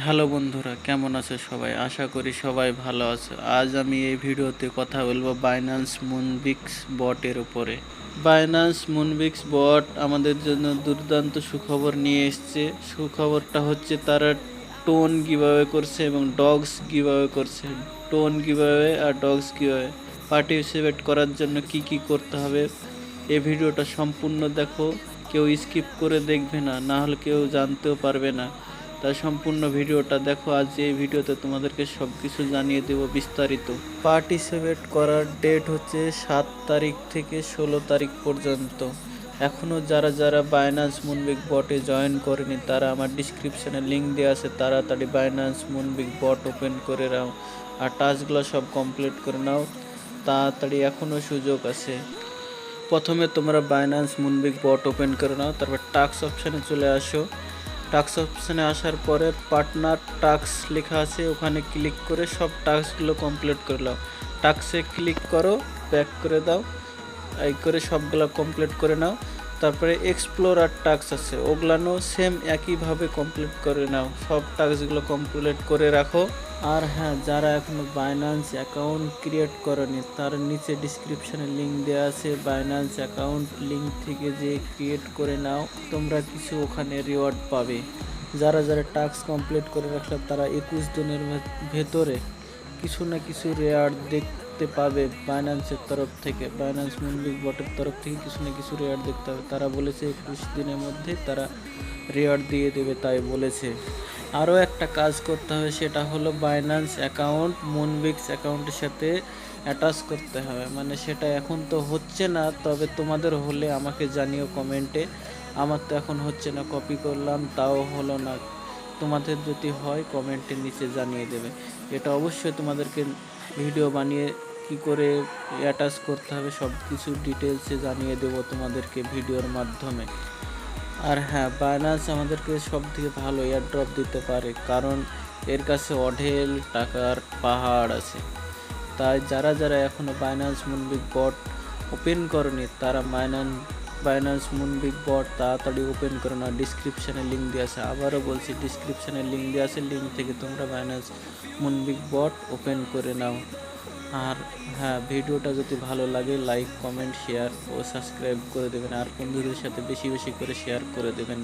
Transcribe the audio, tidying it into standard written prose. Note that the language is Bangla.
হ্যালো বন্ধুরা, কেমন আছে সবাই? আশা করি সবাই ভালো আছে। আজ আমি এই ভিডিওতে কথা বলবো বাইন্যান্স মুনবিক্স বটের উপরে। বাইন্যান্স মুনবিক্স বট আমাদের জন্য দুর্দান্ত সুখবর নিয়ে এসছে। সুখবরটা হচ্ছে তারা টোন গিভঅ্যাওয়ে করছে এবং ডগস গিভঅ্যাওয়ে করছে। টোন গিভঅ্যাওয়ে আর ডগস গিভঅ্যাওয়ে পার্টিসিপেট করার জন্য কি কি করতে হবে এই ভিডিওটা সম্পূর্ণ দেখো। কেউ স্কিপ করে দেখবে না, না হলে কেউ জানতেও পারবে না। তাই সম্পূর্ণ ভিডিওটা দেখো। আজ এই ভিডিওতে তোমাদেরকে সব কিছু জানিয়ে দেব বিস্তারিত। পার্টিসিপেট করার ডেট হচ্ছে 7 তারিখ থেকে 16 তারিখ পর্যন্ত। এখনও যারা যারা বাইন্যান্স মুনবিক বটে জয়েন করেনি তারা আমার ডিসক্রিপশানে লিঙ্ক দেওয়া আছে, তাড়াতাড়ি বাইন্যান্স মুনবিক বট ওপেন করে নাও আর টাস্কগুলো সব কমপ্লিট করে নাও তাড়াতাড়ি, এখনও সুযোগ আছে। প্রথমে তোমরা বাইন্যান্স মুনবিক বট ওপেন করে নাও, তারপর টাস্ক অপশানে চলে আসো। টাস্ক অপশানে আসার পরে পার্টনার টাস্ক লেখা আছে, ওখানে ক্লিক করে সব টাস্কগুলো কমপ্লিট করে নাও। টাস্কে ক্লিক করো, ব্যাক করে দাও, এই করে সবগুলো কমপ্লিট করে নাও। তারপরে এক্সপ্লোরার টাস্ক আছে, ওগুলানো সেম একইভাবে কমপ্লিট করে নাও। সব টাস্কগুলো কমপ্লিট করে রাখো। আর হ্যাঁ, যারা এখনও বাইন্যান্স অ্যাকাউন্ট ক্রিয়েট করেনি তার নিচে ডিসক্রিপশানে লিঙ্ক দেওয়া আছে, বাইন্যান্স অ্যাকাউন্ট লিঙ্ক থেকে যে ক্রিয়েট করে নাও, তোমরা কিছু ওখানে রিওয়ার্ড পাবে। যারা যারা টাস্ক কমপ্লিট করে রাখলে তারা 21 দিনের ভেতরে কিছু না কিছু রেওয়ার্ড দেখতে পাবে বাইন্যান্সের তরফ থেকে। বাইন্যান্স মুনবিক বটের তরফ থেকে কিছু না কিছু রেওয়ার্ড দেখতে হবে। তারা বলেছে 21 দিনের মধ্যে তারা রেওয়ার্ড দিয়ে দেবে, তাই বলেছে। আরও একটা কাজ করতে হবে, সেটা হলো বাইন্যান্স অ্যাকাউন্ট মুনবিক্স অ্যাকাউন্টের সাথে অ্যাটাচ করতে হবে। মানে সেটা এখন তো হচ্ছে না, তবে তোমাদের হলে আমাকে জানিও কমেন্টে। আমার তো এখন হচ্ছে না, কপি করলাম তাও হলো না। তোমাদের যদি হয় কমেন্টের নিচে জানিয়ে দেবে। এটা অবশ্যই তোমাদেরকে ভিডিও বানিয়ে কি করে অ্যাটাচ করতে হবে সব কিছু ডিটেলসে জানিয়ে দেবো তোমাদেরকে ভিডিওর মাধ্যমে। আর হ্যাঁ, বাইন্যান্স আমাদেরকে সব থেকে ভালো এয়ারড্রপ দিতে পারে, কারণ এর কাছে অঢেল টাকার পাহাড় আছে। তাই যারা যারা এখনও বাইন্যান্স মুনবিক বট ওপেন করেনি তারা বাইন্যান্স মুনবিক বট তাড়াতাড়ি ওপেন করে না। ডিসক্রিপশানে লিঙ্ক দেওয়া আছে, আবারও বলছি ডিসক্রিপশানে লিঙ্ক দেওয়া আছে, লিঙ্ক থেকে তোমরা বাইন্যান্স মুনবিক বট ওপেন করে নাও। আর হ্যাঁ, ভিডিওটা যদি ভালো লাগে লাইক, কমেন্ট, শেয়ার ও সাবস্ক্রাইব করে দেবেন, আর বন্ধুদের সাথে বেশি বেশি করে শেয়ার করে দেবেন।